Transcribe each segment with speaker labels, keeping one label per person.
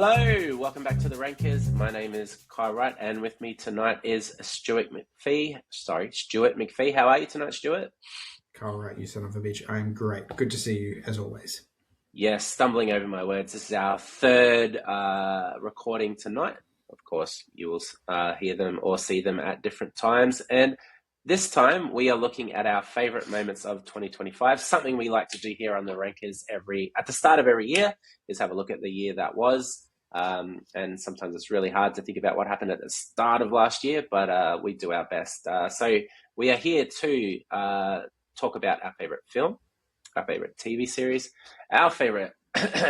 Speaker 1: Hello, welcome back to the Rankers. My name is Kai Wright, and with me tonight is Stuart McPhee. Stuart McPhee. How are you tonight, Stuart?
Speaker 2: Kai Wright, you son of a bitch. I'm great. Good to see you, as always.
Speaker 1: Yes, stumbling over my words. This is our third recording tonight. Of course, you will hear them or see them at different times. And this time, we are looking at our favourite moments of 2025. Something we like to do here on the Rankers at the start of every year is have a look at the year that was. And sometimes it's really hard to think about what happened at the start of last year, but we do our best. So we are here to talk about our favourite film, our favourite TV series, our favourite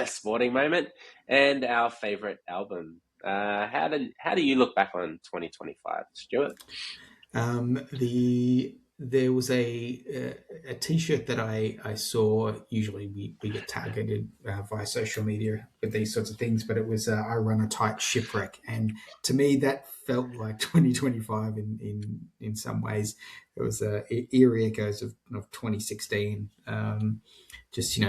Speaker 1: sporting moment, and our favourite album. How do you look back on 2025, Stuart?
Speaker 2: There was a T-shirt that I saw. Usually we get targeted via social media with these sorts of things, but it was I run a tight shipwreck, and to me that felt like 2025 in some ways. It was eerie echoes of 2016. Just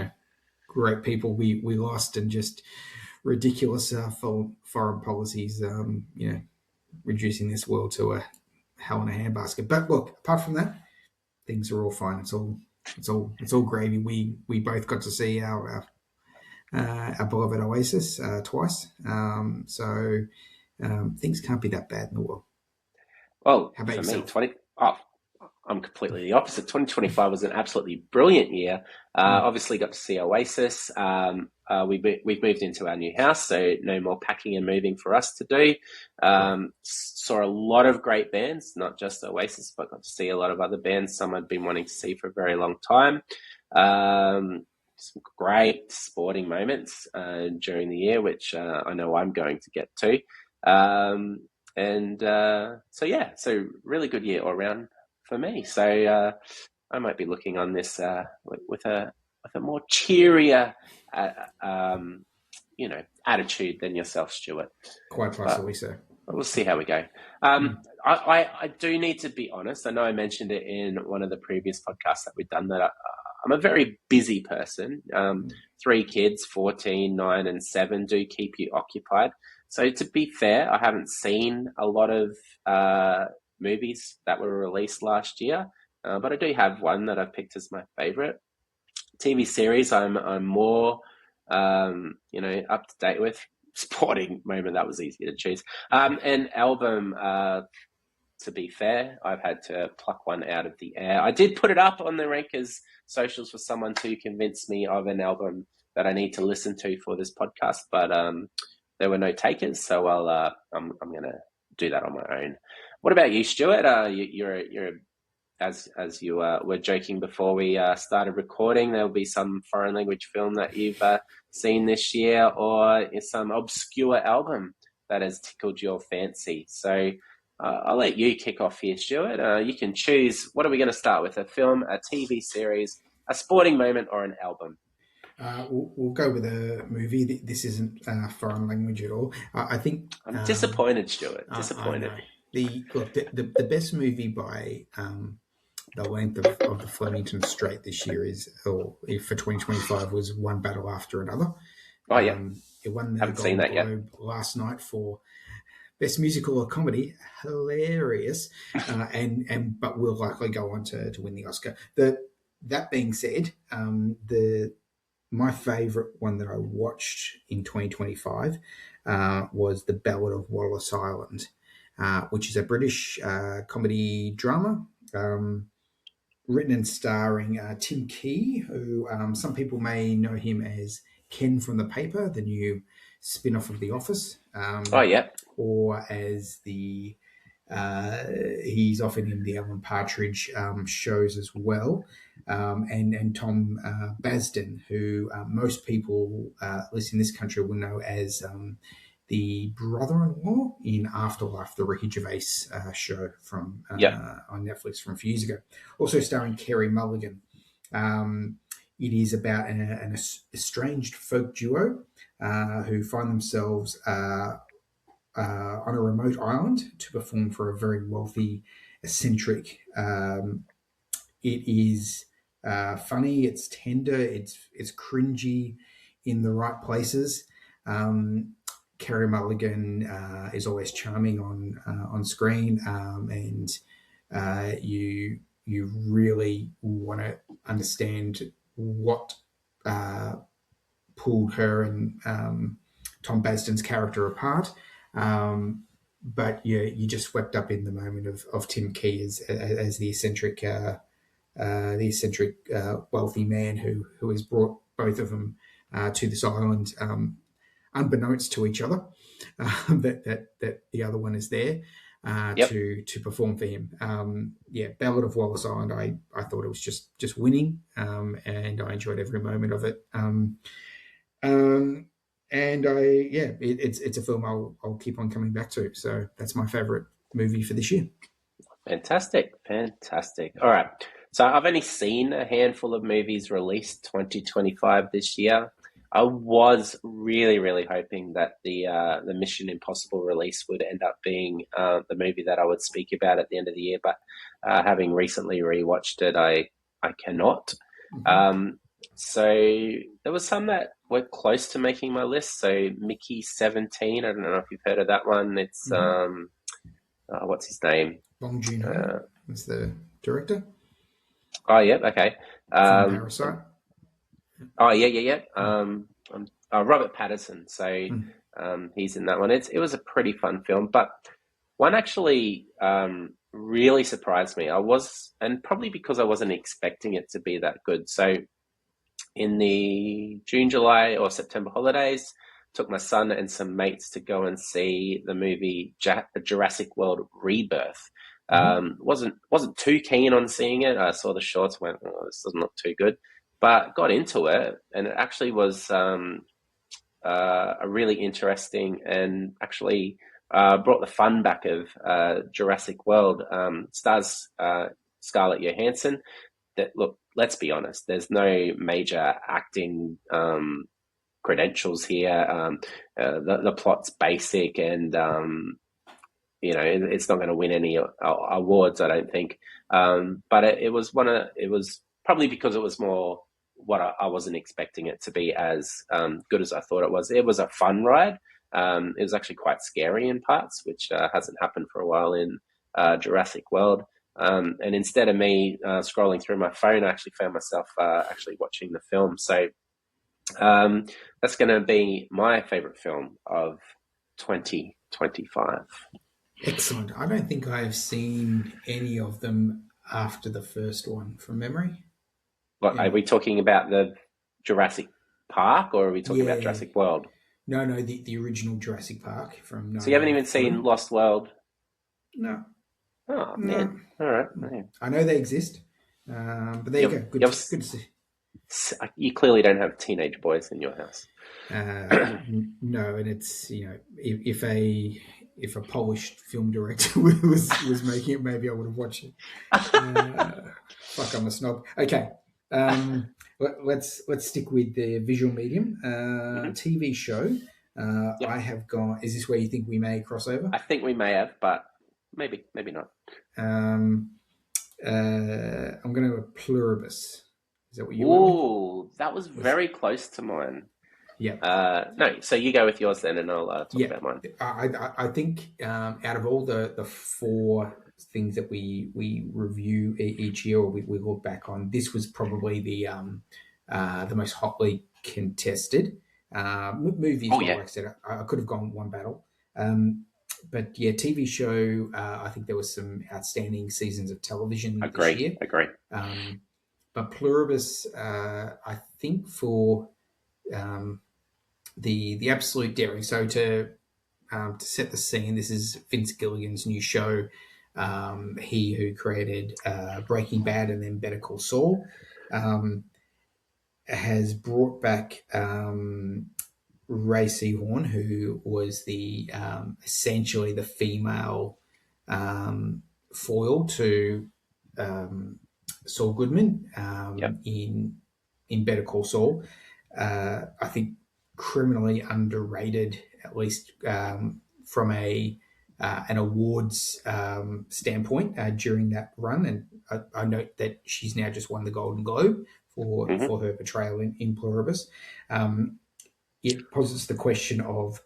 Speaker 2: great people we lost, and just ridiculous foreign policies. Reducing this world to a hell in a handbasket. But look, apart from that, things are all fine. It's all gravy. We both got to see our beloved Oasis twice. So things can't be that bad in the world.
Speaker 1: Well,
Speaker 2: how about
Speaker 1: for
Speaker 2: yourself?
Speaker 1: me, I'm completely the opposite. 2025 was an absolutely brilliant year. Obviously got to see Oasis. We've moved into our new house, so no more packing and moving for us to do. Saw a lot of great bands, not just Oasis, but got to see a lot of other bands, some I'd been wanting to see for a very long time. Some great sporting moments during the year, which I know I'm going to get to. So really good year all around for me. So I might be looking on this with a more cheerier, attitude than yourself, Stuart.
Speaker 2: Quite possibly so.
Speaker 1: We'll see how we go. I do need to be honest. I know I mentioned it in one of the previous podcasts that we've done that I'm a very busy person. 3 kids, 14, 9 and 7 do keep you occupied. So to be fair, I haven't seen a lot of movies that were released last year, but I do have one that I've picked as my favourite. TV series I'm more up to date with. Sporting moment, that was easy to choose. An album, to be fair, I've had to pluck one out of the air. I did put it up on the Rankers socials for someone to convince me of an album that I need to listen to for this podcast, but there were no takers, so I'm going to do that on my own. What about you, Stuart? You're as you were joking before we started recording, there'll be some foreign language film that you've seen this year, or some obscure album that has tickled your fancy. So I'll let you kick off here, Stuart. You can choose. What are we going to start with? A film, a TV series, a sporting moment, or an album?
Speaker 2: We'll go with a movie. This isn't foreign language at all. I think
Speaker 1: I'm disappointed, Stuart. Disappointed.
Speaker 2: The best movie by the length of the Flemington Strait this year for 2025 was One Battle After Another.
Speaker 1: Oh yeah,
Speaker 2: it won the
Speaker 1: Haven't seen that yet.
Speaker 2: Globe last night for best musical or comedy. Hilarious, but will likely go on to win the Oscar. That being said, my favourite one that I watched in 2025 was The Ballad of Wallace Island, which is a British comedy drama written and starring Tim Key, who some people may know him as Ken from The Paper, the new spin-off of The Office. Or as he's often in the Alan Partridge shows as well. And Tom Basden, who most people, at least in this country, will know as the brother-in-law in Afterlife, the Ricky Gervais show from on Netflix from a few years ago. Also starring Kerry Mulligan. It is about an estranged folk duo who find themselves on a remote island to perform for a very wealthy, eccentric. It is funny, it's tender, it's cringy in the right places. Carey Mulligan is always charming on screen, and you really want to understand what pulled her and Tom Basden's character apart. But you just swept up in the moment of Tim Key as the eccentric wealthy man who has brought both of them to this island, unbeknownst to each other, that the other one is there
Speaker 1: Yep.
Speaker 2: to perform for him. Ballad of Wallace Island. I thought it was just winning, and I enjoyed every moment of it. It's a film I'll keep on coming back to. So that's my favourite movie for this year.
Speaker 1: Fantastic. All right. So I've only seen a handful of movies released 2025 this year. I was really, really hoping that the Mission Impossible release would end up being the movie that I would speak about at the end of the year. But having recently rewatched it, I cannot. Mm-hmm. So there was some that were close to making my list. So Mickey 17, I don't know if you've heard of that one. It's what's his name?
Speaker 2: Bong Joon-ho is the director.
Speaker 1: Oh, yeah, okay.
Speaker 2: From Parasite.
Speaker 1: Oh, yeah. Robert Pattinson. So he's in that one. It was a pretty fun film, but one actually really surprised me. And probably because I wasn't expecting it to be that good. So in the June, July, or September holidays, took my son and some mates to go and see the movie Jurassic World Rebirth. Wasn't too keen on seeing it. I saw the shorts, went, oh, this doesn't look too good, but got into it, and it actually was a really interesting and actually brought the fun back of Jurassic World. Stars Scarlett Johansson. That, look, let's be honest, there's no major acting credentials here. The plot's basic, and it's not going to win any awards, I don't think. But it was probably because it was more what I wasn't expecting it to be as good as I thought it was. It was a fun ride. It was actually quite scary in parts, which hasn't happened for a while in Jurassic World. And instead of me scrolling through my phone, I actually found myself actually watching the film. So that's going to be my favourite film of 2025.
Speaker 2: Excellent. I don't think I've seen any of them after the first one from memory.
Speaker 1: What, are we talking about the Jurassic Park, or are we talking about Jurassic World?
Speaker 2: No, the original Jurassic Park from.
Speaker 1: So you haven't even seen Lost World?
Speaker 2: No.
Speaker 1: Oh, man. All right. Man.
Speaker 2: I know they exist, but there you go. Good to see.
Speaker 1: You clearly don't have teenage boys in your house.
Speaker 2: No, and it's, if a Polish film director was making it, maybe I would have watched it. Fuck, I'm a snob. Okay, let's stick with the visual medium. TV show. I have gone. Is this where you think we may cross over?
Speaker 1: I think we may have, but maybe not.
Speaker 2: I'm going to go Pluribus. Is that what you
Speaker 1: went with? Ooh, that was very close to mine.
Speaker 2: Yeah.
Speaker 1: No, so you go with yours then, and I'll talk about mine.
Speaker 2: I think out of all the four things that we review each year, or we look back on, this was probably the most hotly contested movies.
Speaker 1: Oh, yeah.
Speaker 2: Like I said, I could have gone one battle. But yeah, TV show, I think there was some outstanding seasons of television this year.
Speaker 1: Agree.
Speaker 2: But Pluribus, I think for the absolute daring. So to set the scene, this is Vince Gilligan's new show. He who created Breaking Bad and then Better Call Saul has brought back Ray Seahorn, who was the essentially the female foil to Saul Goodman in Better Call Saul. I think criminally underrated, at least from an awards standpoint during that run. And I note that she's now just won the Golden Globe for her portrayal in Pluribus. It posits the question of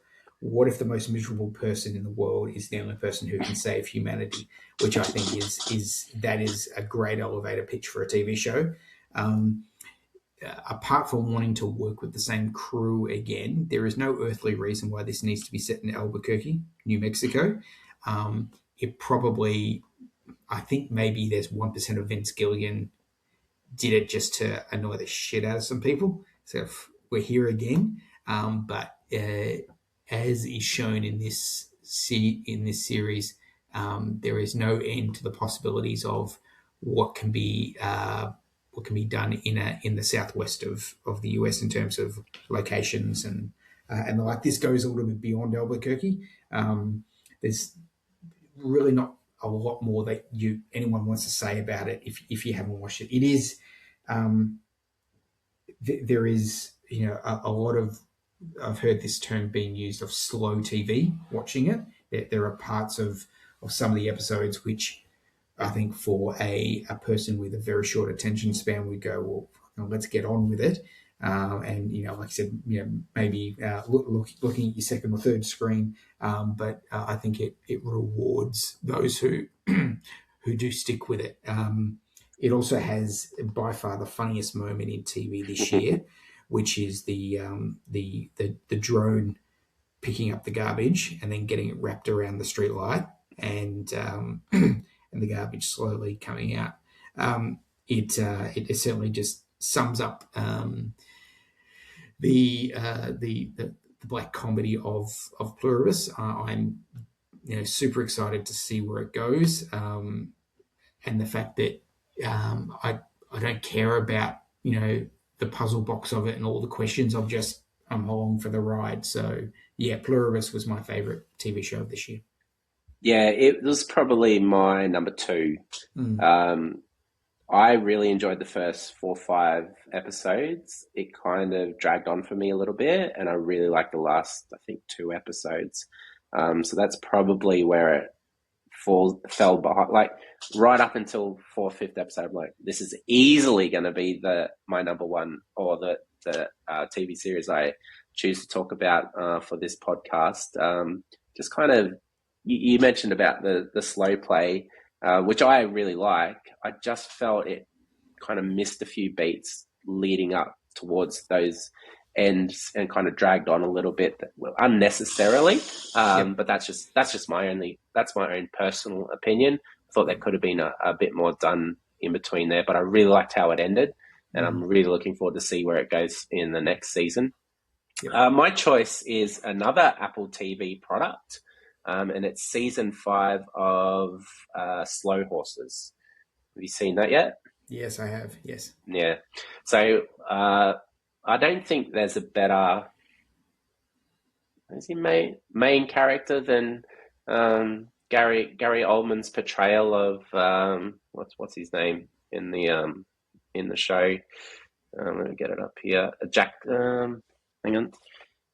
Speaker 2: what if the most miserable person in the world is the only person who can save humanity? Which I think is a great elevator pitch for a TV show. Um, Apart from wanting to work with the same crew again, there is no earthly reason why this needs to be set in Albuquerque, New Mexico. It probably, I think maybe there's 1% of Vince Gilligan did it just to annoy the shit out of some people. So we're here again. But as is shown in this series, there is no end to the possibilities of what can be done in the southwest of the US in terms of locations and like this goes a little bit beyond Albuquerque. There's really not a lot more that anyone wants to say about it if you haven't watched it. It is there is a lot of, I've heard this term being used, of slow TV watching it. There are parts of some of the episodes which I think for a person with a very short attention span would go, well, let's get on with it. And like I said, maybe looking at your second or third screen. But I think it rewards those who who do stick with it. It also has by far the funniest moment in TV this year, which is the drone picking up the garbage and then getting it wrapped around the street light and and the garbage slowly coming out. It certainly just sums up the black comedy of Pluribus. I'm super excited to see where it goes, and the fact that I don't care about the puzzle box of it and all the questions. I'm along for the ride. So yeah, Pluribus was my favorite TV show of this year.
Speaker 1: Yeah, it was probably my number two. I really enjoyed the first 4 or 5 episodes. It kind of dragged on for me a little bit, and I really liked the last, I think, 2 episodes. So that's probably where it fell behind. Like right up until 4th, 5th episode, I'm like, this is easily going to be my number one, or the TV series I choose to talk about for this podcast. Just kind of, you mentioned about the slow play, which I really like. I just felt it kind of missed a few beats leading up towards those ends and kind of dragged on a little bit unnecessarily. But that's just my own personal opinion. I thought there could have been a bit more done in between there, but I really liked how it ended, and I'm really looking forward to see where it goes in the next season. My choice is another Apple TV product. And it's season 5 of Slow Horses. Have you seen that yet?
Speaker 2: Yes, I have. Yes.
Speaker 1: Yeah. So I don't think there's a better main character than Gary Oldman's portrayal of what's his name in the show. Let me get it up here.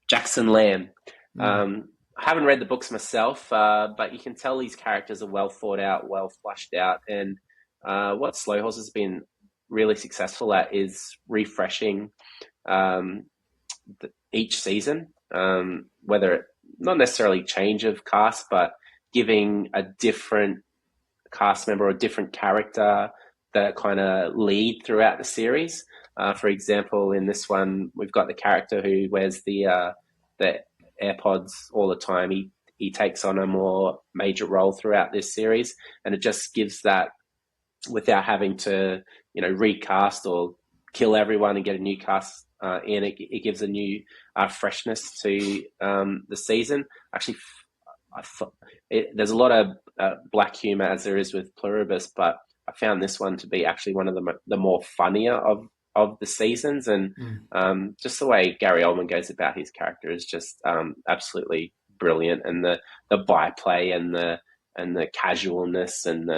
Speaker 1: Jackson Lamb. I haven't read the books myself, but you can tell these characters are well thought out, well flushed out. And what Slow Horse has been really successful at is refreshing each season, whether not necessarily change of cast, but giving a different cast member or a different character that kind of lead throughout the series. For example, in this one, we've got the character who wears the AirPods all the time. He takes on a more major role throughout this series, and it just gives that without having to recast or kill everyone and get a new cast in. It gives a new freshness to the season. Actually, there's a lot of black humor as there is with Pluribus, but I found this one to be actually one of the more funnier of the seasons, and just the way Gary Oldman goes about his character is just absolutely brilliant, and the byplay and the casualness and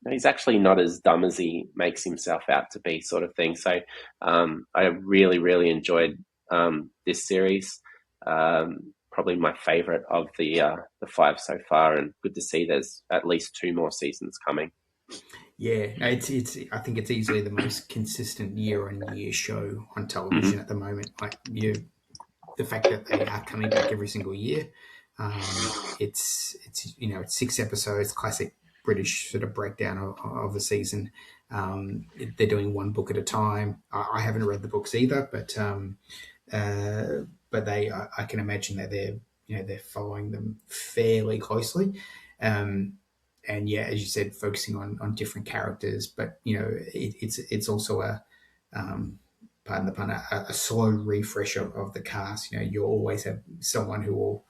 Speaker 1: he's actually not as dumb as he makes himself out to be, sort of thing. So I really, really enjoyed this series. Probably my favorite of the 5 so far, and good to see there's at least 2 more seasons coming.
Speaker 2: Yeah, it's. I think it's easily the most consistent year-on-year show on television at the moment. Like the fact that they are coming back every single year. It's it's 6 episodes, classic British sort of breakdown of the season. They're doing one book at a time. I haven't read the books either, uh, but I can imagine that they're following them fairly closely. Um, and yeah, as you said, focusing on different characters, but it's also um, pardon the pun, a slow refresh of the cast. You'll always have someone who will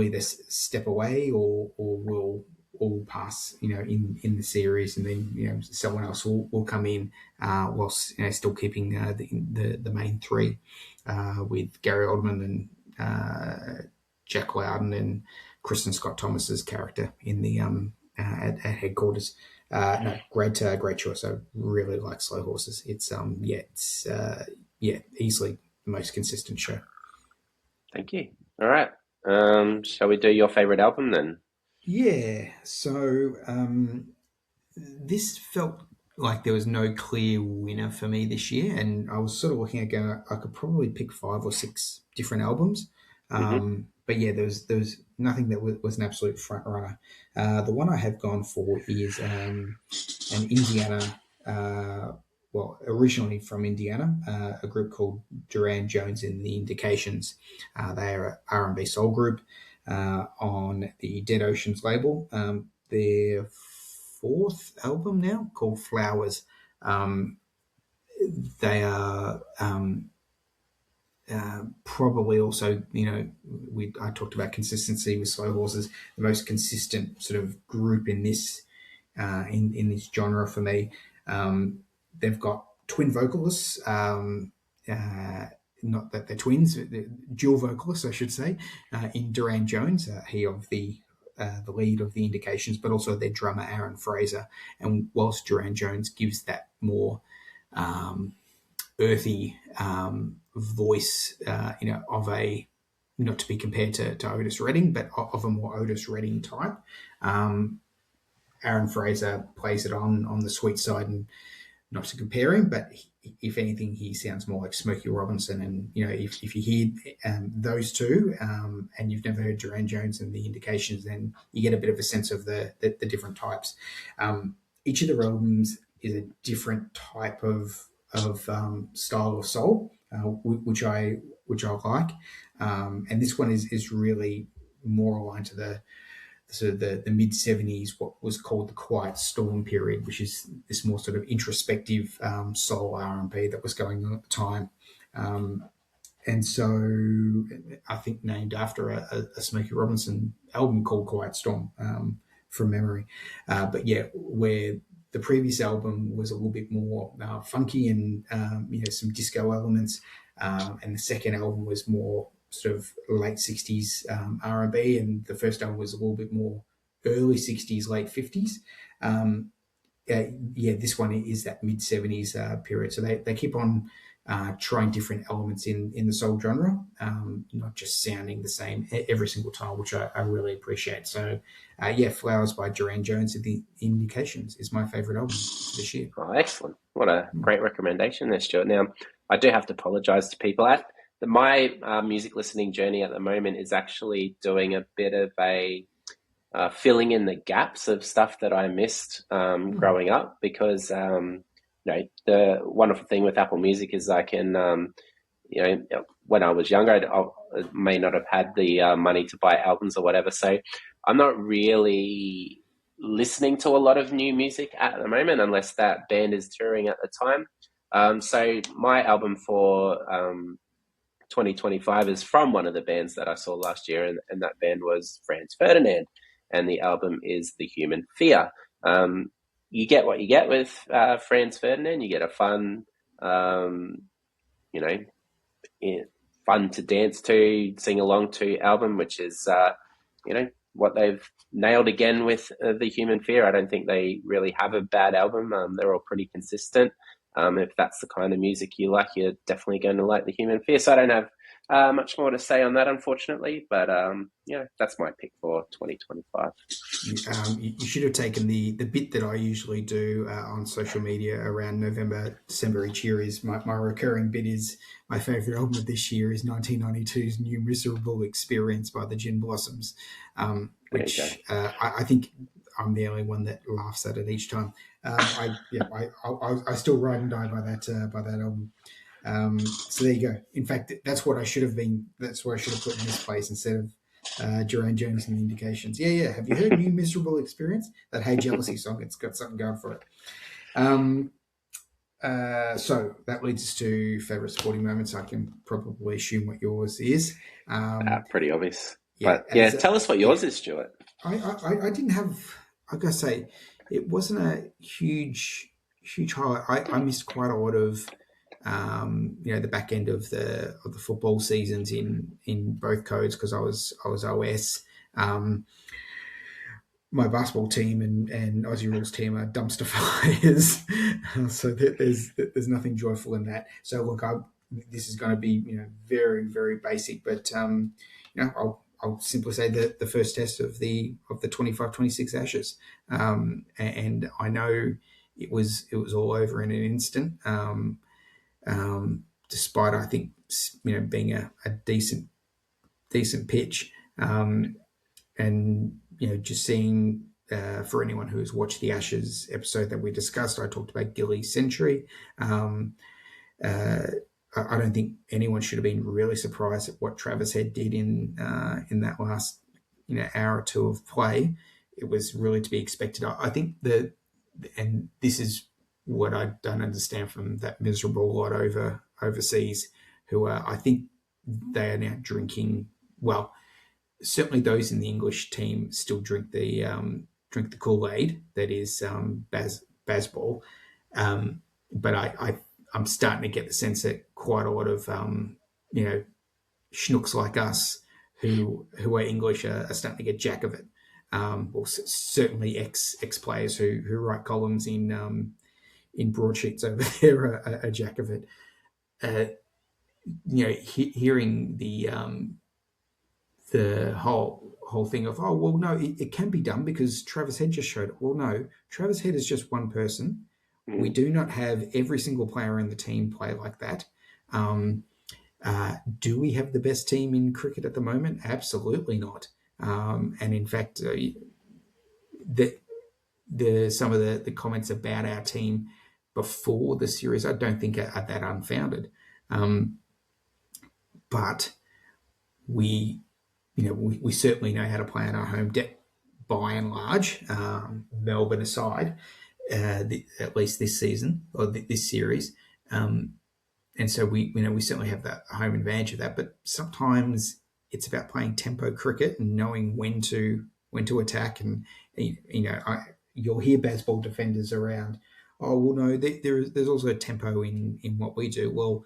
Speaker 2: either step away or will all pass, in the series, and then someone else will come in, whilst still keeping the main three, with Gary Oldman and Jack Loudon and Kristen Scott Thomas's character in the at headquarters. No, great choice. I really like Slow Horses. It's easily the most consistent show.
Speaker 1: Thank you. All right. Shall we do your favorite album then?
Speaker 2: Yeah. So this felt like there was no clear winner for me this year, and I was sort of looking at going, I could probably pick 5 or 6 different albums.
Speaker 1: Mm-hmm.
Speaker 2: But yeah, there was nothing that was an absolute front runner. The one I have gone for is an Indiana, well, originally from Indiana, a group called Duran Jones and the Indications. They are an R&B soul group on the Dead Oceans label. Their fourth album now, called Flowers. Um, they are probably also, I talked about consistency with Slow Horses, the most consistent sort of group in this in this genre for me. They've got twin vocalists, not that they're twins, they're dual vocalists, I should say, in Duran Jones, he of the lead of the Indications, but also their drummer Aaron Fraser. And whilst Duran Jones gives that more earthy voice, of a, not to be compared to Otis Redding, but of a more Otis Redding type. Aaron Fraser plays it on the sweet side, and not to compare him, but if anything, he sounds more like Smokey Robinson. And if you hear those two, and you've never heard Duran Jones and the Indications, then you get a bit of a sense of the different types. Each of the albums is a different type of style of soul, which I like, and this one is really more aligned to the mid 70s, what was called the Quiet Storm period, which is this more sort of introspective soul R&B that was going on at the time. And so I think named after a Smokey Robinson album called Quiet Storm, from memory. But yeah, where the previous album was a little bit more funky and some disco elements, and the second album was more sort of late 60s R&B, and the first album was a little bit more early 60s, late 50s. This one is that mid 70s period. So they keep on trying different elements in the soul genre, not just sounding the same every single time, which I really appreciate. So, Flowers by Duran Jones and the Indications is my favourite album this year.
Speaker 1: Oh, excellent. What a great recommendation there, Stuart. Now, I do have to apologise to people. My music listening journey at the moment is actually doing a bit of a filling in the gaps of stuff that I missed growing up, because the wonderful thing with Apple Music is I can, when I was younger, I may not have had the money to buy albums or whatever, so I'm not really listening to a lot of new music at the moment unless that band is touring at the time. So my album for 2025 is from one of the bands that I saw last year, and that band was Franz Ferdinand, and the album is The Human Fear. You get what you get with Franz Ferdinand. You get a fun, fun to dance to, sing along to album, which is, what they've nailed again with The Human Fear. I don't think they really have a bad album. They're all pretty consistent. If that's the kind of music you like, you're definitely going to like The Human Fear. So I don't have much more to say on that, unfortunately. But yeah, that's my pick for 2025.
Speaker 2: You should have taken the bit that I usually do on social media around November, December each year. Is my recurring bit is my favourite album of this year is 1992's New Miserable Experience by the Gin Blossoms,
Speaker 1: There you go.
Speaker 2: which I think I'm the only one that laughs at it each time. I still ride and die by that album. So there you go. In fact, that's what I should have been. That's what I should have put in this place instead of Jermaine Jones and the Indications. Yeah. Have you heard New Miserable Experience? That Hey Jealousy song. It's got something going for it. So that leads us to favourite sporting moments. I can probably assume what yours is.
Speaker 1: Pretty obvious.
Speaker 2: Yeah,
Speaker 1: but yeah, tell us what yours is, Stuart.
Speaker 2: I didn't have. I gotta say, it wasn't a huge highlight. I missed quite a lot of. The back end of the football seasons in both codes because I was OS. My basketball team and Aussie Rules team are dumpster fires, so there's nothing joyful in that. So look, this is going to be very very basic, but I'll simply say that the first test of the 25-26 Ashes, and I know it was all over in an instant. Despite I think being a decent pitch, and just seeing for anyone who has watched the Ashes episode that we discussed, I talked about Gilly's century. I don't think anyone should have been really surprised at what Travis Head did in that last hour or two of play. It was really to be expected. I think and this is what I don't understand from that miserable lot overseas, who I think they are now drinking. Well, certainly those in the English team still drink the Kool-Aid that is Bazball, but I'm starting to get the sense that quite a lot of schnooks like us who are English are starting to get jack of it. Certainly ex players who write columns in broadsheets over there are a jack of it. Hearing the whole thing of, oh well, no, it can be done because Travis Head just showed it. Well, no, Travis Head is just one person. We do not have every single player in the team play like that. Do we have the best team in cricket at the moment? Absolutely not. And in fact, some of the comments about our team before the series, I don't think are that unfounded. But we certainly know how to play on our home deck by and large, Melbourne aside, at least this season or this series. And so we certainly have that home advantage of that. But sometimes it's about playing tempo cricket and knowing when to attack. And you'll hear baseball defenders around. Oh well, no, there's also a tempo in what we do. Well,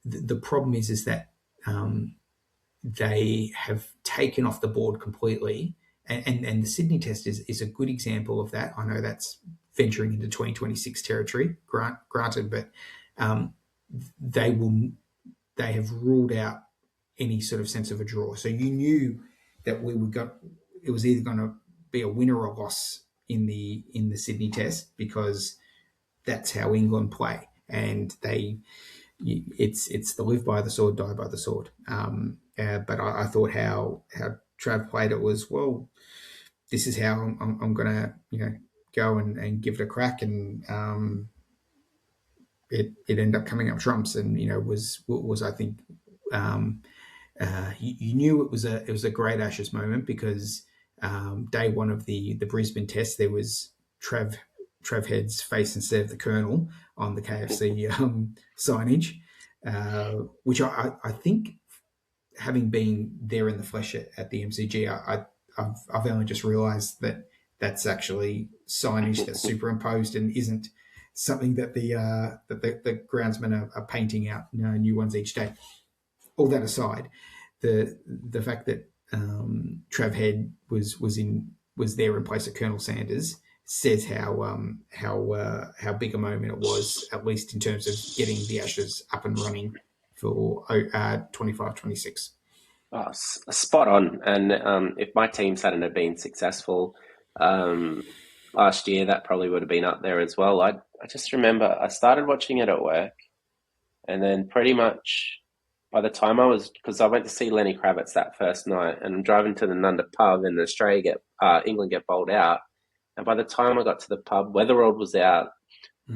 Speaker 2: the problem is that they have taken off the board completely, and the Sydney Test is a good example of that. I know that's venturing into 2026 territory, granted, but they have ruled out any sort of sense of a draw. So you knew that it was either going to be a win or a loss in the Sydney Test because that's how England play, and it's the live by the sword, die by the sword. But I thought how Trav played it was, well, this is how I'm going to go and give it a crack, and it ended up coming up trumps, and was I think you knew it was a great Ashes moment because day one of the Brisbane Test there was Trav Head's face instead of the Colonel on the KFC signage, which I think, having been there in the flesh at the MCG, I've only just realised that that's actually signage that's superimposed and isn't something that the groundsmen are painting out new ones each day. All that aside, the fact that Trav Head was there in place of Colonel Sanders says how big a moment it was, at least in terms of getting the Ashes up and running for 25-26.
Speaker 1: Oh, spot on. And if my teams hadn't have been successful last year, that probably would have been up there as well. I just remember I started watching it at work, and then pretty much by the time because I went to see Lenny Kravitz that first night, and I'm driving to the Nunda pub, and England get bowled out. And by the time I got to the pub, Weatherald was out.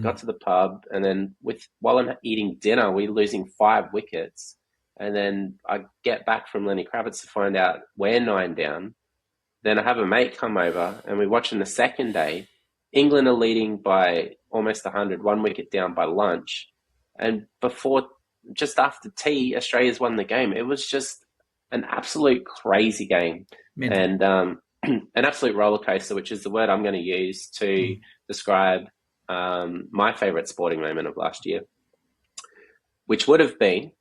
Speaker 1: Got to the pub, and then while I'm eating dinner, we're losing 5 wickets. And then I get back from Lenny Kravitz to find out we're 9 down. Then I have a mate come over, and we're watching the second day. England are leading by almost 100, 1 wicket down by lunch. And just after tea, Australia's won the game. It was just an absolute crazy game.
Speaker 2: Mental.
Speaker 1: And an absolute roller coaster, which is the word I'm going to use to describe my favourite sporting moment of last year, which would have been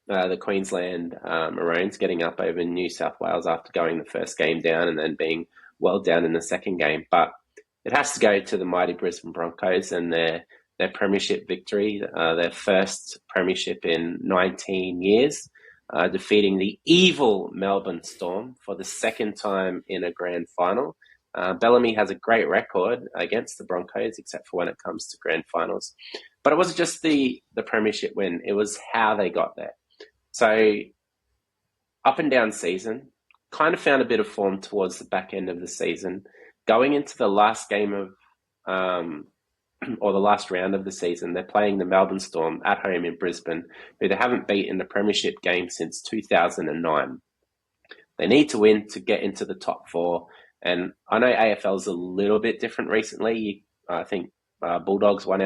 Speaker 1: the Queensland Maroons getting up over New South Wales after going the first game down and then being well down in the second game. But it has to go to the mighty Brisbane Broncos and their premiership victory, their first premiership in 19 years, defeating the evil Melbourne Storm for the second time in a grand final. Bellamy has a great record against the Broncos, except for when it comes to grand finals. But it wasn't just the premiership win, it was how they got there. So up and down season, kind of found a bit of form towards the back end of the season. Going into the last game of, or the last round of the season, they're playing the Melbourne Storm at home in Brisbane, who they haven't beaten the premiership game since 2009. They need to win to get into the top 4. And I know AFL's a little bit different recently. I think Bulldogs won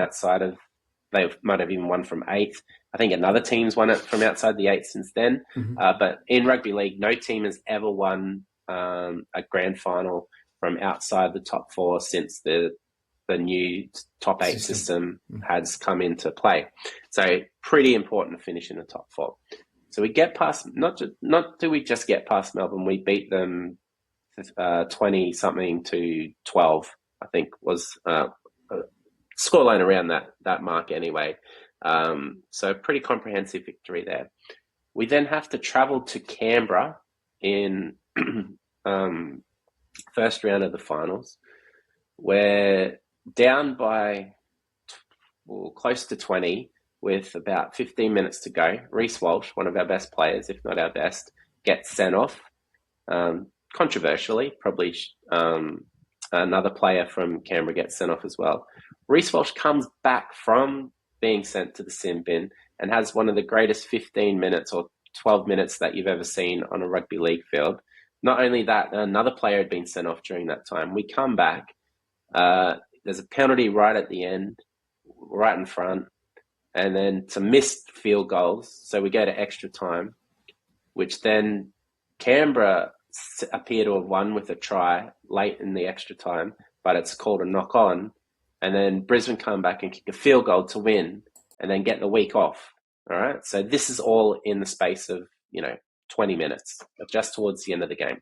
Speaker 1: they might have even won from 8th. I think another team's won it from outside the 8th since then. But in rugby league, no team has ever won a grand final from outside the top 4 since the new top 8 system has come into play. So pretty important to finish in the top 4. So we get past, not do we just get past Melbourne, we beat them 20-something to 12, I think was scoreline around that mark anyway. So pretty comprehensive victory there. We then have to travel to Canberra in first round of the finals. We're down by close to 20 with about 15 minutes to go. Reece Walsh, one of our best players, if not our best, gets sent off. Controversially, probably another player from Canberra gets sent off as well. Reece Walsh comes back from being sent to the sin bin and has one of the greatest 15 minutes or 12 minutes that you've ever seen on a rugby league field. Not only that, another player had been sent off during that time. We come back. There's a penalty right at the end, right in front, and then some missed field goals. So we go to extra time, which then Canberra appear to have won with a try late in the extra time, but it's called a knock on. And then Brisbane come back and kick a field goal to win and then get the week off. All right. So this is all in the space of, 20 minutes, just towards the end of the game.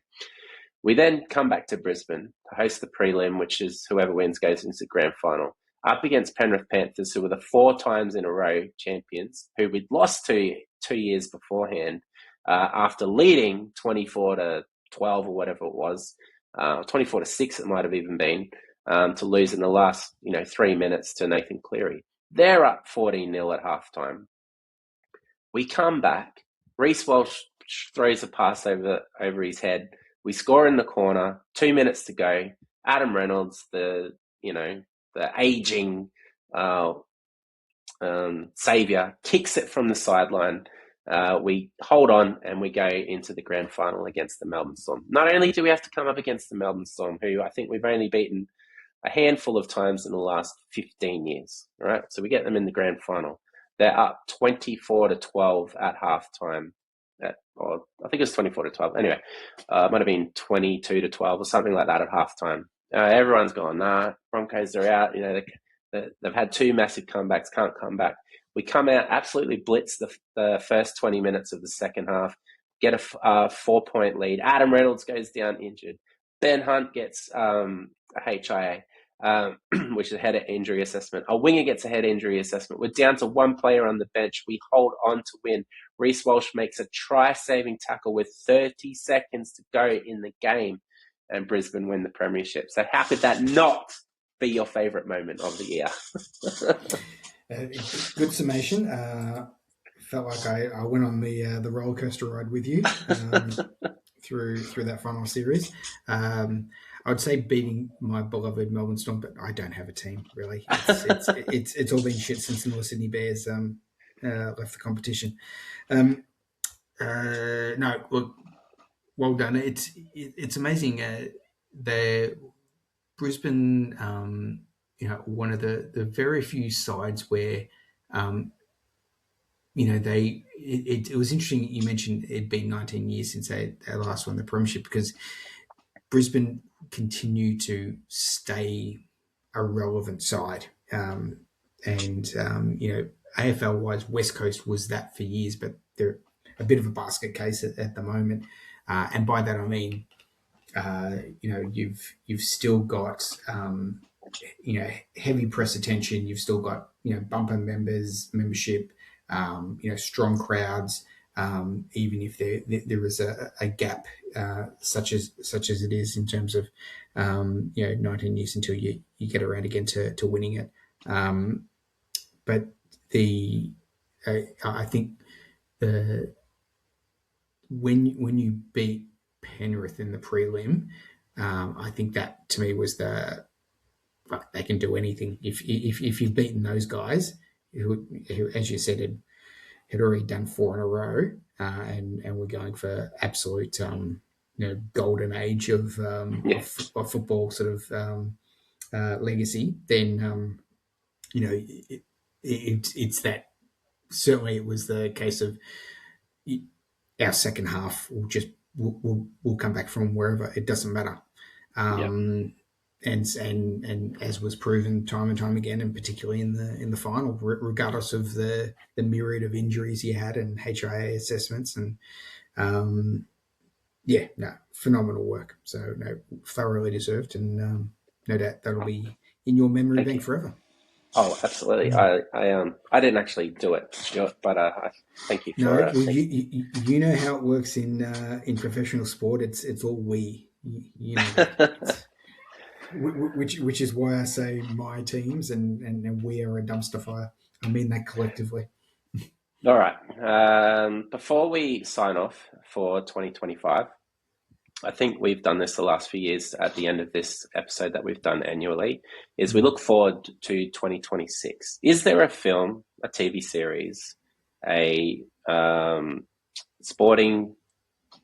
Speaker 1: We then come back to Brisbane to host the prelim, which is whoever wins goes into the grand final, up against Penrith Panthers, who were the 4 times in a row champions, who we'd lost to 2 years beforehand after leading 24-12 or whatever it was, 24-6 it might have even been, to lose in the last 3 minutes to Nathan Cleary. They're up 14-0 at halftime. We come back. Reece Walsh throws a pass over his head. We score in the corner. 2 minutes to go. Adam Reynolds, the aging saviour, kicks it from the sideline. We hold on and we go into the grand final against the Melbourne Storm. Not only do we have to come up against the Melbourne Storm, who I think we've only beaten a handful of times in the last 15 years, right? So we get them in the grand final. They're up 24-12 at halftime. Or I think it was 24-12. Anyway, it might have been 22-12 or something like that at halftime. Everyone's gone, nah, Broncos are out. They've had 2 massive comebacks, can't come back. We come out, absolutely blitz the first 20 minutes of the second half, get a 4-point lead. Adam Reynolds goes down injured. Ben Hunt gets a HIA. which is a head injury assessment. A winger gets a head injury assessment. We're down to one player on the bench. We hold on to win. Reece Walsh makes a try-saving tackle with 30 seconds to go in the game, and Brisbane win the premiership. So how could that not be your favourite moment of the year?
Speaker 2: Good summation. Felt like I went on the roller coaster ride with you through that final series. I would say beating my beloved Melbourne Storm, but I don't have a team really. It's all been shit since the North Sydney Bears left the competition. No, look, well done. It's amazing. The Brisbane, one of the very few sides where, it was interesting. You mentioned it'd been 19 years since they last won the premiership, because Brisbane continue to stay a relevant side. AFL wise, West Coast was that for years, but they're a bit of a basket case at the moment. And by that I mean, you've still got heavy press attention. You've still got bumper membership, strong crowds. Even if there is a gap, such as it is in terms of 19 years until you get around again to winning it. But I think when you beat Penrith in the prelim, I think that to me was they can do anything if you've beaten those guys who as you said had already done 4 in a row, and we're going for absolute golden age of football sort of legacy. Then it's that. Certainly, it was the case of our second half will come back from wherever. It doesn't matter. And as was proven time and time again, and particularly in the final, regardless of the myriad of injuries you had and HIA assessments, and phenomenal work. So thoroughly deserved, and no doubt that'll be in your memory bank forever.
Speaker 1: Oh, absolutely. I didn't actually do it, Stuart, but I thank you for it.
Speaker 2: You know how it works in professional sport. It's all we, which is why I say my teams and we are a dumpster fire. I mean that collectively.
Speaker 1: All right. Before we sign off for 2025, I think we've done this the last few years at the end of this episode that we've done annually, is we look forward to 2026. Is there a film, a TV series, a sporting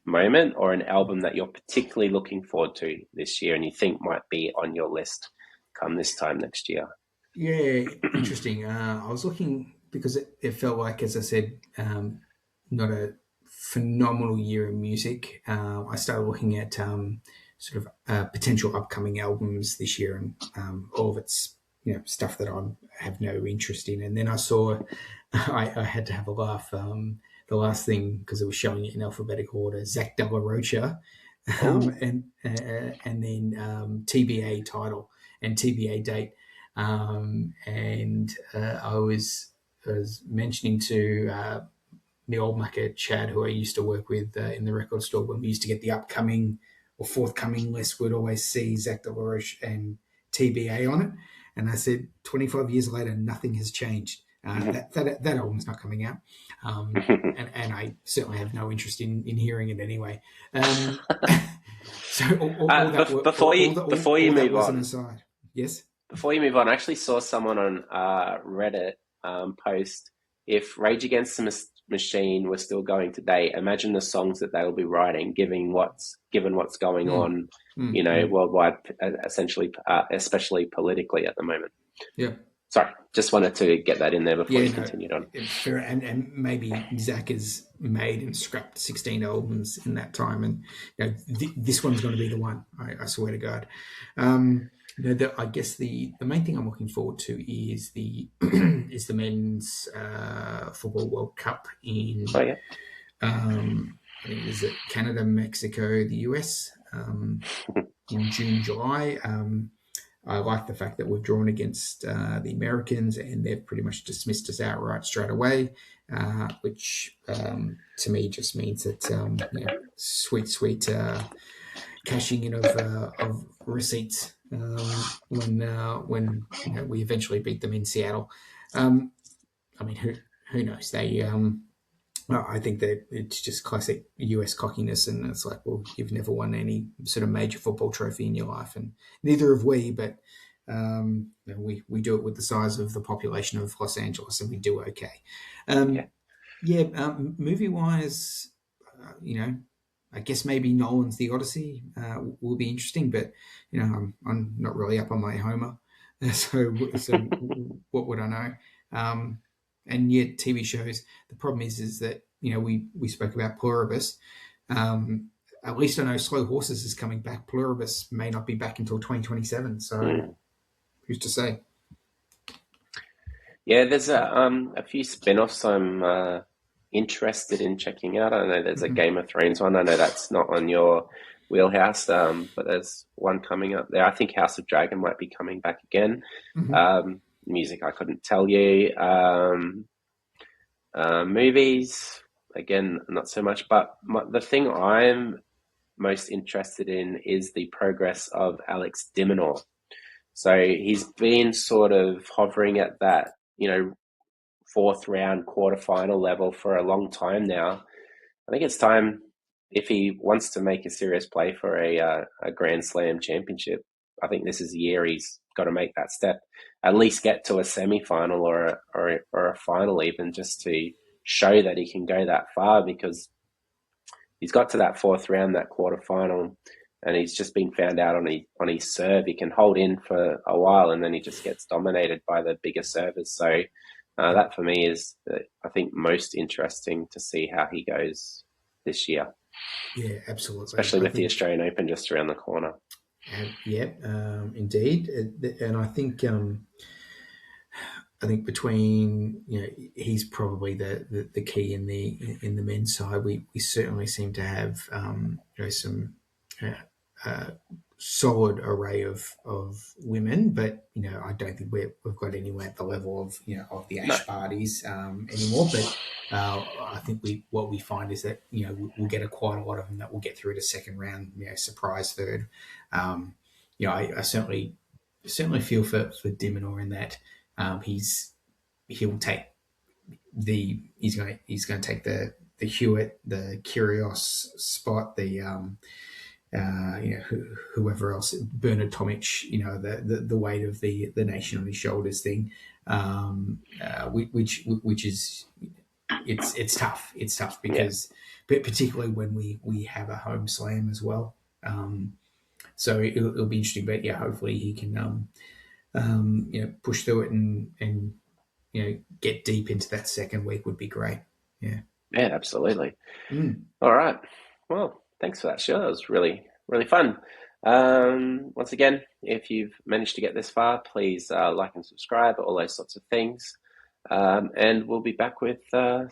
Speaker 1: moment or an album that you're particularly looking forward to this year and you think might be on your list come this time next year?
Speaker 2: Yeah, interesting. I was looking because it felt like, as I said, not a phenomenal year in music. I started looking at sort of potential upcoming albums this year, and all of it's stuff that I have no interest in. And then I saw, I had to have a laugh. The last thing, because it was showing it in alphabetical order, Zach De La Rocha, and then TBA title and TBA date. I was mentioning to the old mucker Chad, who I used to work with in the record store, when we used to get the upcoming or forthcoming list, we'd always see Zach De La Rocha and TBA on it. And I said, 25 years later, nothing has changed. That album's not coming out, and I certainly have no interest in hearing it anyway. So
Speaker 1: before you move on,
Speaker 2: aside. Yes.
Speaker 1: Before you move on, I actually saw someone on Reddit post, if Rage Against the Machine was still going today, imagine the songs that they will be writing, given what's going on, worldwide, essentially, especially politically at the moment.
Speaker 2: Yeah.
Speaker 1: Sorry, just wanted to get that in there before you continued on.
Speaker 2: Fair, and maybe Zach has made and scrapped 16 albums in that time, and this one's going to be the one. I swear to God. I guess the main thing I'm looking forward to is the men's football World Cup in is it Canada, Mexico, the US in June, July. I like the fact that we've drawn against the Americans and they've pretty much dismissed us outright straight away, which to me just means that sweet cashing in of receipts when we eventually beat them in Seattle. I mean, who knows? I think that it's just classic US cockiness, and it's like, well, you've never won any sort of major football trophy in your life, and neither have we. But we do it with the size of the population of Los Angeles, and we do okay. Movie wise, I guess maybe Nolan's The Odyssey will be interesting, but I'm not really up on my Homer, so what would I know? And yet TV shows. The problem is that we spoke about Pluribus. At least I know Slow Horses is coming back. Pluribus may not be back until 2027. So who's to say?
Speaker 1: Yeah, there's a few spin-offs I'm interested in checking out. I know there's a Game of Thrones one. I know that's not on your wheelhouse, but there's one coming up there. I think House of Dragon might be coming back again. Music, I couldn't tell you. Movies, again, not so much. But the thing I'm most interested in is the progress of Alex de Minaur. So he's been sort of hovering at that, fourth round quarterfinal level for a long time now. I think it's time, if he wants to make a serious play for a Grand Slam championship, I think this is the year he's got to make that step, at least get to a semi-final or a final even, just to show that he can go that far, because he's got to that fourth round, that quarterfinal, and he's just been found out on his serve. He can hold in for a while and then he just gets dominated by the bigger servers. So that for me is, I think, most interesting to see how he goes this year.
Speaker 2: Yeah, absolutely.
Speaker 1: Especially with the Australian Open just around the corner.
Speaker 2: Indeed. And I think between he's probably the key in the men's side. We certainly seem to have some solid array of women, but I don't think we've got anyone at the level of of the Ash Bartys anymore. But I think what we find is that we'll get quite a lot of them that will get through to second round, surprise third. I certainly feel for de Minaur in that he's going to take the Hewitt, the Kyrgios spot, the whoever else, Bernard Tomic, the weight of the nation on his shoulders thing, which is it's tough. It's tough because, but particularly when we have a home slam as well. So it'll be interesting. But hopefully he can push through it and get deep into that second week would be great. Yeah, absolutely.
Speaker 1: All right. Well, thanks for that, Sheila. That was really, really fun. Once again, if you've managed to get this far, please like and subscribe, all those sorts of things. And we'll be back with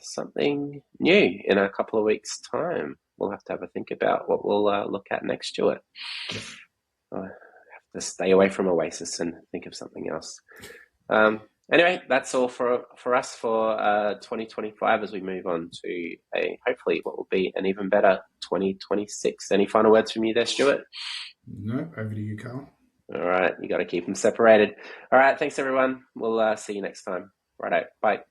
Speaker 1: something new in a couple of weeks' time. We'll have to have a think about what we'll look at next to it. I have to stay away from Oasis and think of something else. Anyway, that's all for us for 2025 as we move on to hopefully what will be an even better 2026. Any final words from you there, Stuart?
Speaker 2: No, over to you, Carl.
Speaker 1: All right, you got to keep them separated. All right, thanks everyone. We'll see you next time. Righto, bye.